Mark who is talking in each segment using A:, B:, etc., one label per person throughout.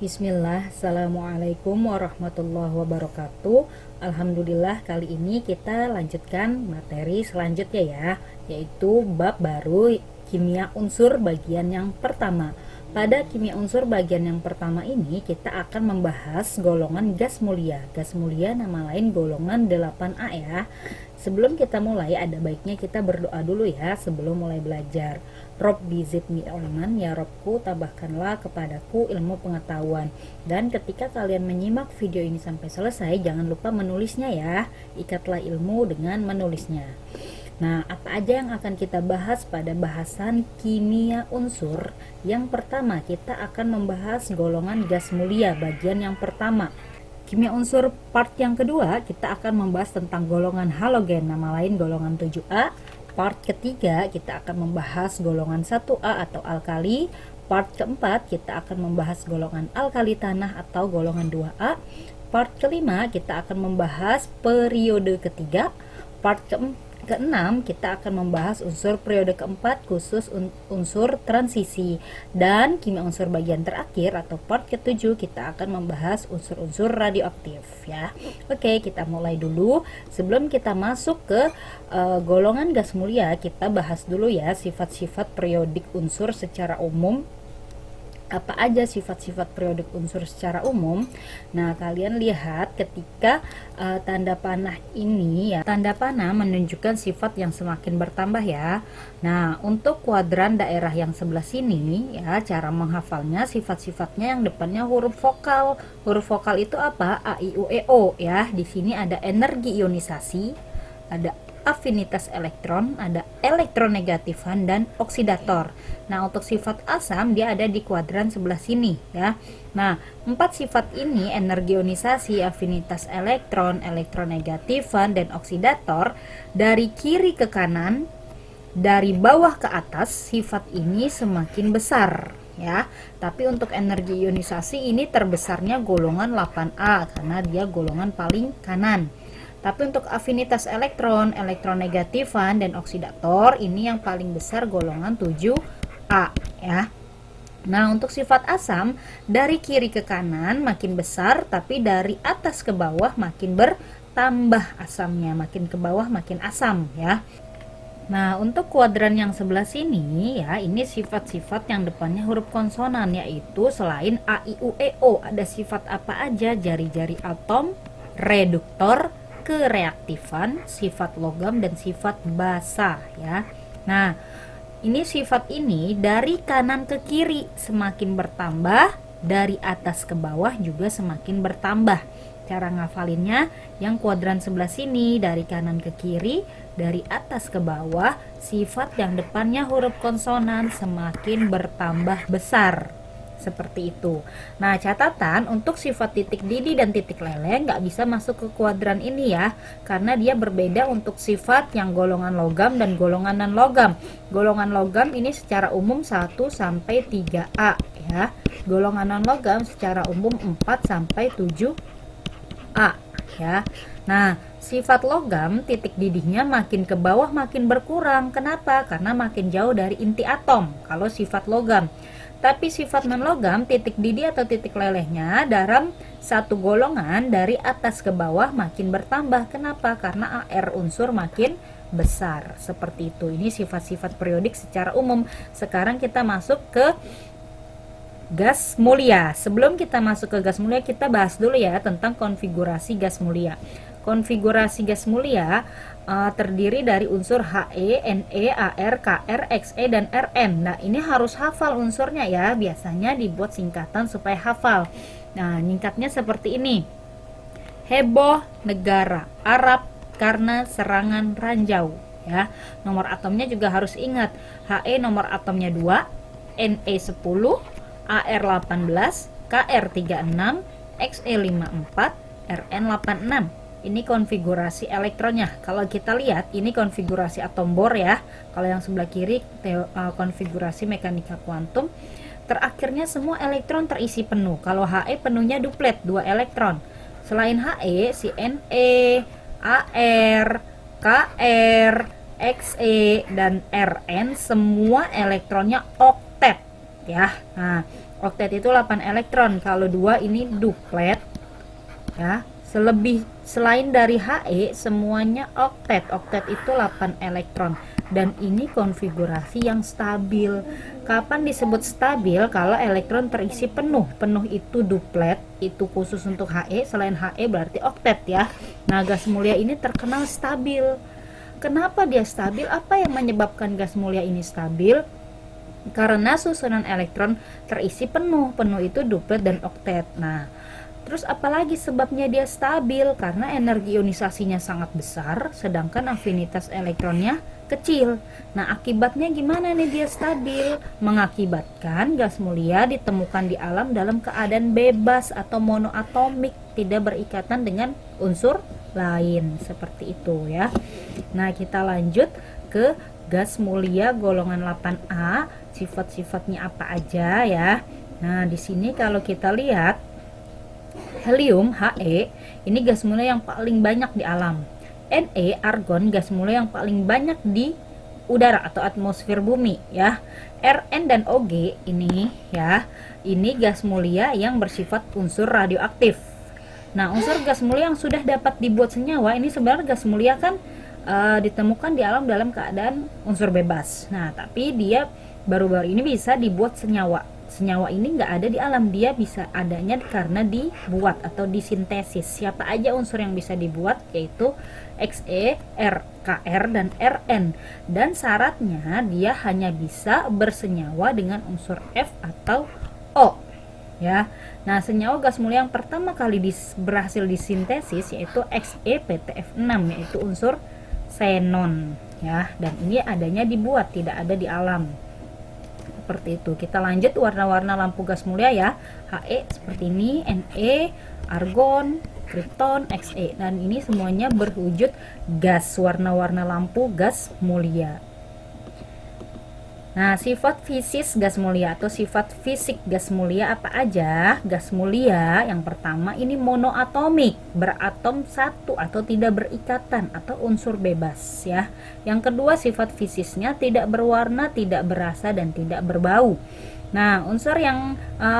A: Bismillah, Assalamualaikum warahmatullahi wabarakatuh. Alhamdulillah, kali ini kita lanjutkan materi selanjutnya ya, yaitu bab baru kimia unsur bagian yang pertama. Pada kimia unsur bagian yang pertama ini kita akan membahas golongan gas mulia. Gas mulia nama lain golongan 8A ya. Sebelum kita mulai, ada baiknya kita berdoa dulu ya sebelum mulai belajar. Robbi zidni ilman, ya Robku tambahkanlah kepadaku ilmu pengetahuan. Dan ketika kalian menyimak video ini sampai selesai, jangan lupa menulisnya ya. Ikatlah ilmu dengan menulisnya. Nah, apa aja yang akan kita bahas pada bahasan kimia unsur? Yang pertama, kita akan membahas golongan gas mulia bagian yang pertama. Kimia unsur part yang kedua, kita akan membahas tentang golongan halogen, nama lain golongan 7A. Part ketiga, kita akan membahas golongan 1A atau alkali. Part keempat, kita akan membahas golongan alkali tanah atau golongan 2A. Part kelima, kita akan membahas periode ketiga. Part keenam, kita akan membahas unsur periode keempat khusus unsur transisi. Dan kimia unsur bagian terakhir atau part ketujuh, kita akan membahas unsur-unsur radioaktif ya. Oke, kita mulai dulu. Sebelum kita masuk ke golongan gas mulia, kita bahas dulu ya sifat-sifat periodik unsur secara umum. Apa aja sifat-sifat periodik unsur secara umum? Nah, kalian lihat ketika tanda panah ini ya, tanda panah menunjukkan sifat yang semakin bertambah ya. Nah, untuk kuadran daerah yang sebelah sini ya, cara menghafalnya sifat-sifatnya yang depannya huruf vokal. Huruf vokal itu apa? A, I, U, E, O ya. Di sini ada energi ionisasi, ada afinitas elektron, ada elektronegatifan dan oksidator. Nah, untuk sifat asam dia ada di kuadran sebelah sini ya. Nah, 4 sifat ini, energi ionisasi, afinitas elektron, elektronegatifan dan oksidator, dari kiri ke kanan, dari bawah ke atas, sifat ini semakin besar ya. Tapi untuk energi ionisasi ini terbesarnya golongan 8A karena dia golongan paling kanan. Tapi untuk afinitas elektron, elektronegatifan, dan oksidator ini yang paling besar golongan 7A ya. Nah, untuk sifat asam dari kiri ke kanan makin besar, tapi dari atas ke bawah makin bertambah asamnya, makin ke bawah makin asam ya. Nah, untuk kuadran yang sebelah sini ya, ini sifat-sifat yang depannya huruf konsonan, yaitu selain A, I, U, E, O, ada sifat apa aja? Jari-jari atom, reduktor, kereaktifan, sifat logam, dan sifat basa ya. Nah, ini sifat ini dari kanan ke kiri semakin bertambah, dari atas ke bawah juga semakin bertambah. Cara ngafalinnya, yang kuadran sebelah sini dari kanan ke kiri, dari atas ke bawah, sifat yang depannya huruf konsonan semakin bertambah besar. Seperti itu. Nah, catatan untuk sifat titik didih dan titik leleh nggak bisa masuk ke kuadran ini ya, karena dia berbeda untuk sifat yang golongan logam dan golongan non logam. Golongan logam ini secara umum 1 sampai 3A ya. Golongan non logam secara umum 4 sampai 7A ya. Nah, sifat logam titik didihnya makin ke bawah makin berkurang. Kenapa? Karena makin jauh dari inti atom kalau sifat logam. Tapi sifat non-logam, titik didih atau titik lelehnya dalam satu golongan dari atas ke bawah makin bertambah. Kenapa? Karena AR unsur makin besar. Seperti itu. Ini sifat-sifat periodik secara umum. Sekarang kita masuk ke gas mulia. Sebelum kita masuk ke gas mulia, kita bahas dulu ya tentang konfigurasi gas mulia. Konfigurasi gas mulia terdiri dari unsur He, Ne, Ar, Kr, Xe, dan Rn. Nah, ini harus hafal unsurnya ya. Biasanya dibuat singkatan supaya hafal. Nah, nyingkatnya seperti ini. Heboh negara Arab karena serangan ranjau ya. Nomor atomnya juga harus ingat. He nomor atomnya 2, Ne 10, Ar 18, Kr 36, Xe 54, Rn 86. Ini konfigurasi elektronnya. Kalau kita lihat, ini konfigurasi atom bor ya. Kalau yang sebelah kiri konfigurasi mekanika kuantum. Terakhirnya semua elektron terisi penuh. Kalau He penuhnya duplet, 2 elektron. Selain He, si Ne, Ar, Kr, Xe, dan Rn semua elektronnya oktet ya. Nah, Oktet itu 8 elektron. Kalau 2 ini duplet ya. Selain dari He semuanya oktet. Oktet itu 8 elektron dan ini konfigurasi yang stabil. Kapan disebut stabil? Kalau elektron terisi penuh. Penuh itu duplet, itu khusus untuk He. Selain He berarti oktet ya. Nah, gas mulia ini terkenal stabil. Kenapa dia stabil? Apa yang menyebabkan gas mulia ini stabil? Karena susunan elektron terisi penuh. Penuh itu duplet dan oktet. Nah, terus apalagi sebabnya dia stabil? Karena energi ionisasinya sangat besar, sedangkan afinitas elektronnya kecil. Nah, akibatnya gimana nih dia stabil? Mengakibatkan gas mulia ditemukan di alam dalam keadaan bebas atau monoatomik, tidak berikatan dengan unsur lain, seperti itu ya. Nah, kita lanjut ke gas mulia golongan 8A. Sifat-sifatnya apa aja ya? Nah, di sini kalau kita lihat helium He ini gas mulia yang paling banyak di alam. Ne argon gas mulia yang paling banyak di udara atau atmosfer bumi ya. Rn dan Og ini ya, ini gas mulia yang bersifat unsur radioaktif. Nah, unsur gas mulia yang sudah dapat dibuat senyawa ini sebenarnya gas mulia kan ditemukan di alam dalam keadaan unsur bebas. Nah, tapi dia baru-baru ini bisa dibuat senyawa. Senyawa ini nggak ada di alam, dia bisa adanya karena dibuat atau disintesis. Siapa aja unsur yang bisa dibuat? Yaitu Xe, R, Kr, dan Rn. Dan syaratnya dia hanya bisa bersenyawa dengan unsur F atau O ya. Nah, senyawa gas mulia yang pertama kali berhasil disintesis yaitu XePtF6, yaitu unsur xenon ya, dan ini adanya dibuat, tidak ada di alam. Seperti itu. Kita lanjut warna-warna lampu gas mulia ya. He seperti ini, Ne, argon, kripton, Xe, dan ini semuanya berwujud gas, warna-warna lampu gas mulia. Nah, sifat fisis gas mulia atau sifat fisik gas mulia apa aja? Gas mulia yang pertama ini monoatomik, beratom satu atau tidak berikatan atau unsur bebas ya. Yang kedua, sifat fisisnya tidak berwarna, tidak berasa, dan tidak berbau. Nah, unsur yang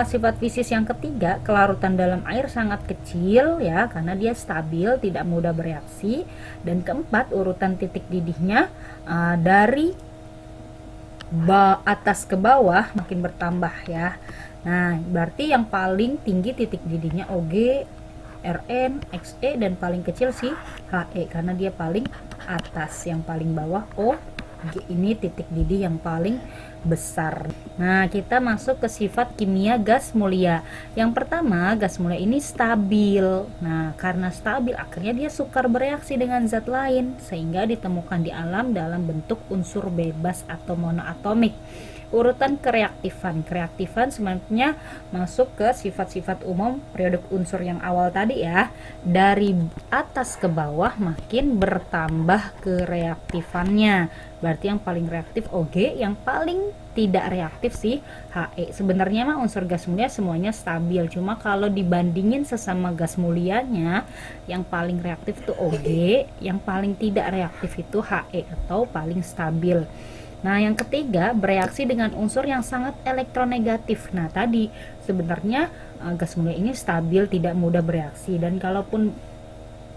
A: sifat fisis yang ketiga, kelarutan dalam air sangat kecil ya, karena dia stabil, tidak mudah bereaksi. Dan keempat, urutan titik didihnya dari atas ke bawah makin bertambah ya. Nah, berarti yang paling tinggi titik didihnya Og, Rn, Xe, dan paling kecil si He karena dia paling atas. Yang paling bawah Og, ini titik didih yang paling besar. Nah, kita masuk ke sifat kimia gas mulia. Yang pertama, gas mulia ini stabil. Nah, karena stabil akhirnya dia sukar bereaksi dengan zat lain sehingga ditemukan di alam dalam bentuk unsur bebas atau monoatomik. Urutan kereaktifan sebenarnya masuk ke sifat-sifat umum periode unsur yang awal tadi ya. Dari atas ke bawah makin bertambah kereaktifannya. Berarti yang paling reaktif Og, yang paling tidak reaktif si He. Sebenarnya mah unsur gas mulia semuanya stabil, cuma kalau dibandingin sesama gas mulianya, yang paling reaktif itu Og, yang paling tidak reaktif itu He atau paling stabil. Nah, yang ketiga, bereaksi dengan unsur yang sangat elektronegatif. Nah, tadi sebenarnya gas mulia ini stabil, tidak mudah bereaksi, dan kalaupun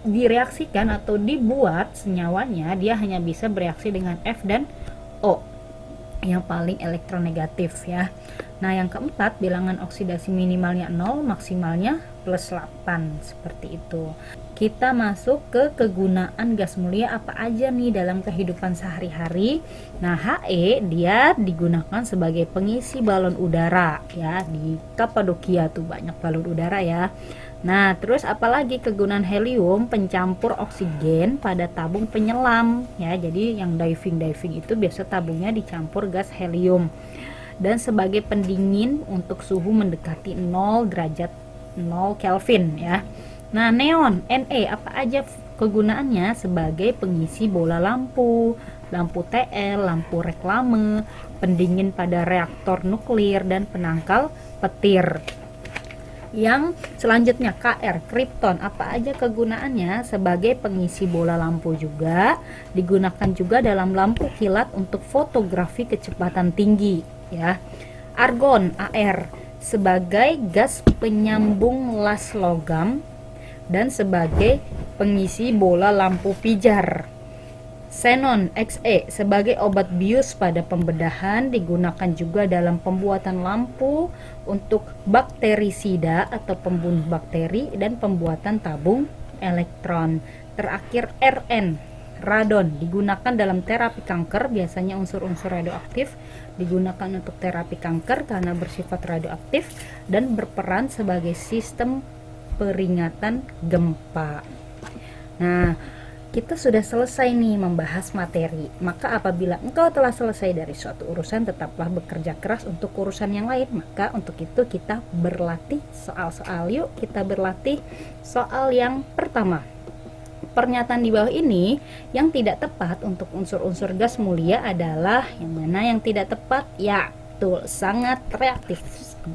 A: direaksikan atau dibuat senyawanya, dia hanya bisa bereaksi dengan F dan O yang paling elektronegatif ya. Nah, yang keempat, bilangan oksidasi minimalnya 0, maksimalnya plus 8, seperti itu. Kita masuk ke kegunaan gas mulia apa aja nih dalam kehidupan sehari-hari. Nah, He dia digunakan sebagai pengisi balon udara ya, di Kapadokia tuh banyak balon udara ya. Nah, terus apalagi kegunaan helium, pencampur oksigen pada tabung penyelam ya. Jadi yang diving itu biasa tabungnya dicampur gas helium. Dan sebagai pendingin untuk suhu mendekati 0 derajat 0 Kelvin ya. Nah, neon, Ne apa aja kegunaannya? Sebagai pengisi bola lampu, lampu TL, lampu reklame, pendingin pada reaktor nuklir, dan penangkal petir. Yang selanjutnya Kr, kripton, apa aja kegunaannya? Sebagai pengisi bola lampu juga, digunakan juga dalam lampu kilat untuk fotografi kecepatan tinggi ya. Argon, Ar, sebagai gas penyambung las logam dan sebagai pengisi bola lampu pijar. Xenon Xe sebagai obat bius pada pembedahan, digunakan juga dalam pembuatan lampu untuk bakterisida atau pembunuh bakteri dan pembuatan tabung elektron. Terakhir Rn, radon, digunakan dalam terapi kanker, biasanya unsur-unsur radioaktif digunakan untuk terapi kanker karena bersifat radioaktif dan berperan sebagai sistem peringatan gempa. Nah, kita sudah selesai nih membahas materi. Maka apabila engkau telah selesai dari suatu urusan, tetaplah bekerja keras untuk urusan yang lain. Maka untuk itu kita berlatih soal-soal. Yuk kita berlatih soal yang pertama. Pernyataan di bawah ini yang tidak tepat untuk unsur-unsur gas mulia adalah yang mana yang tidak tepat? Ya, betul, sangat reaktif.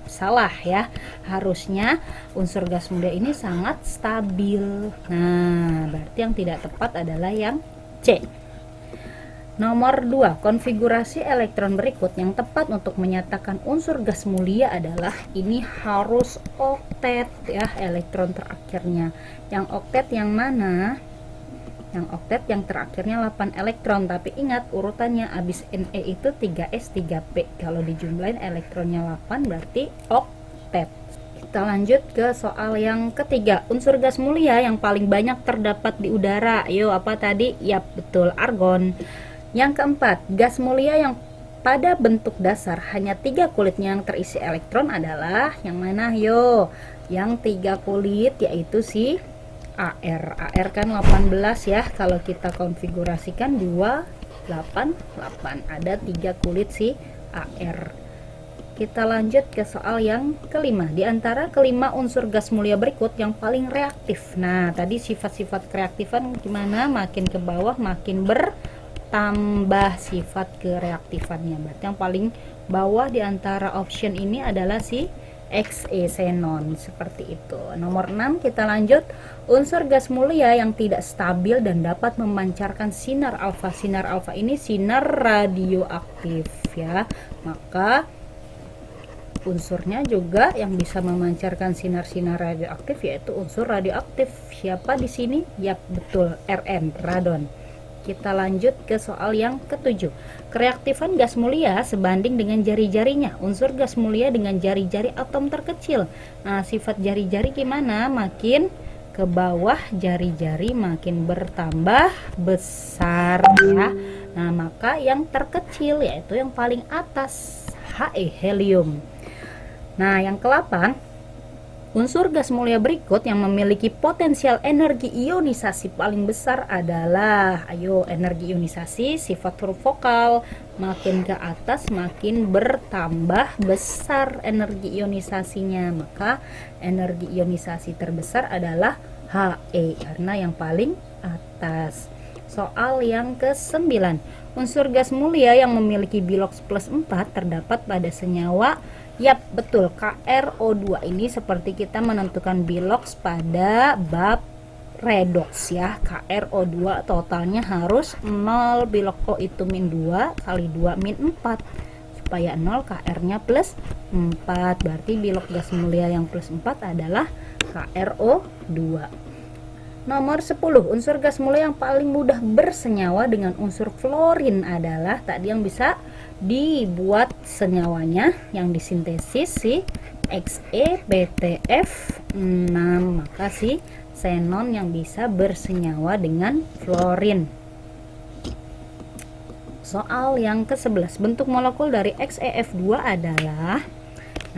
A: Salah ya, harusnya unsur gas mulia ini sangat stabil. Nah, berarti yang tidak tepat adalah yang C. Nomor 2, konfigurasi elektron berikut yang tepat untuk menyatakan unsur gas mulia adalah ini harus oktet ya, elektron terakhirnya. Yang oktet yang mana? Yang oktet yang terakhirnya 8 elektron, tapi ingat urutannya habis Ne itu 3s 3p. Kalau dijumlahin elektronnya 8 berarti oktet. Kita lanjut ke soal yang ketiga. Unsur gas mulia yang paling banyak terdapat di udara. Yo, apa tadi? Yap, betul, argon. Yang keempat, gas mulia yang pada bentuk dasar hanya 3 kulitnya yang terisi elektron adalah yang mana? Yo, yang 3 kulit yaitu si AR. AR kan 18 ya, kalau kita konfigurasikan 288, ada 3 kulit si AR. Kita lanjut ke soal yang kelima. Di antara kelima unsur gas mulia berikut yang paling reaktif. Nah, tadi sifat-sifat kereaktifan gimana? Makin ke bawah makin bertambah sifat kereaktifannya. Berarti yang paling bawah di antara option ini adalah si Xe, xenon, seperti itu. Nomor 6 kita lanjut. Unsur gas mulia yang tidak stabil dan dapat memancarkan sinar alfa. Sinar alfa ini sinar radioaktif ya. Maka unsurnya juga yang bisa memancarkan sinar-sinar radioaktif yaitu unsur radioaktif. Siapa di sini? Yap, betul, Rn, radon. Kita lanjut ke soal yang ketujuh. Kereaktifan gas mulia sebanding dengan jari-jarinya. Unsur gas mulia dengan jari-jari atom terkecil. Nah, sifat jari-jari gimana? Makin ke bawah jari-jari makin bertambah besar ya. Nah, maka yang terkecil yaitu yang paling atas, He, helium. Nah, yang ke-8, unsur gas mulia berikut yang memiliki potensial energi ionisasi paling besar adalah, ayo, energi ionisasi, sifat huruf vokal, makin ke atas makin bertambah besar energi ionisasinya. Maka energi ionisasi terbesar adalah He karena yang paling atas. Soal yang ke-9, unsur gas mulia yang memiliki bilox plus 4 terdapat pada senyawa. Yap, betul, KRO2 ini seperti kita menentukan bilox pada bab redox ya. KRO2 totalnya harus 0, bilox O itu min 2 kali 2 min 4 supaya 0, KR nya plus 4. Berarti bilox gas mulia yang plus 4 adalah KRO2. Nomor 10, unsur gas mulia yang paling mudah bersenyawa dengan unsur fluorin adalah tadi yang bisa dibuat senyawanya yang disintesis si XeBTF6. Maka si xenon yang bisa bersenyawa dengan fluorin. Soal yang ke-11, bentuk molekul dari XeF2 adalah,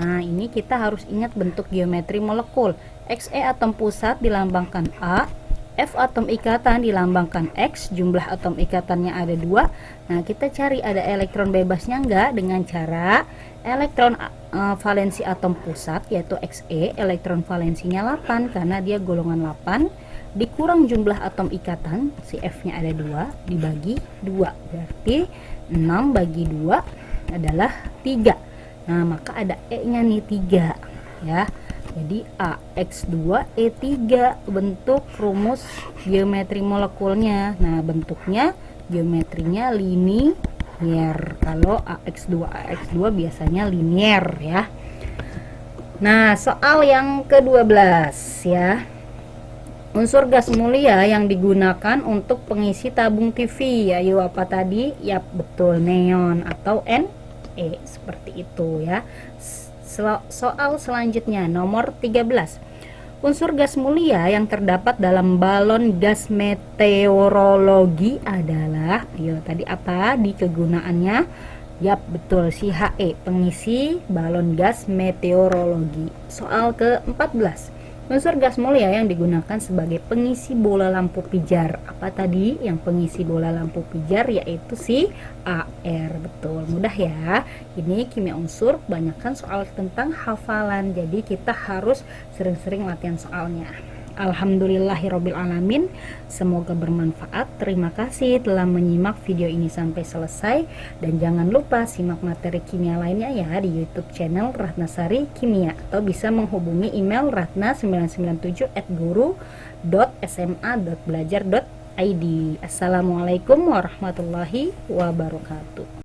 A: nah ini kita harus ingat bentuk geometri molekul. Xe atom pusat dilambangkan A, F atom ikatan dilambangkan X, jumlah atom ikatannya ada 2. Nah, kita cari ada elektron bebasnya enggak dengan cara elektron valensi atom pusat yaitu Xe, elektron valensinya 8 karena dia golongan 8, dikurang jumlah atom ikatan, si F-nya ada 2 dibagi 2. Berarti 6 bagi 2 adalah 3. Nah, maka ada E-nya nih 3 ya. Jadi AX2E3 bentuk rumus geometri molekulnya. Nah, bentuknya geometrinya linier. Kalau AX2 biasanya linier ya. Nah, soal yang ke-12 ya. Unsur gas mulia yang digunakan untuk pengisi tabung TV, yaitu apa tadi? Ya, betul, neon atau Ne, seperti itu ya. Soal selanjutnya nomor 13. Unsur gas mulia yang terdapat dalam balon gas meteorologi adalah, ayo tadi apa di kegunaannya? Yap, betul, si He, pengisi balon gas meteorologi. Soal ke-14. Unsur gas mulia yang digunakan sebagai pengisi bola lampu pijar. Apa tadi yang pengisi bola lampu pijar? Yaitu si Ar. Betul, mudah ya. Ini kimia unsur, banyakkan soal tentang hafalan. Jadi kita harus sering-sering latihan soalnya. Alhamdulillahirabbil alamin. Semoga bermanfaat. Terima kasih telah menyimak video ini sampai selesai, dan jangan lupa simak materi kimia lainnya ya di YouTube channel Ratnasari Kimia, atau bisa menghubungi email ratna997@guru.sma.belajar.id. Assalamualaikum warahmatullahi wabarakatuh.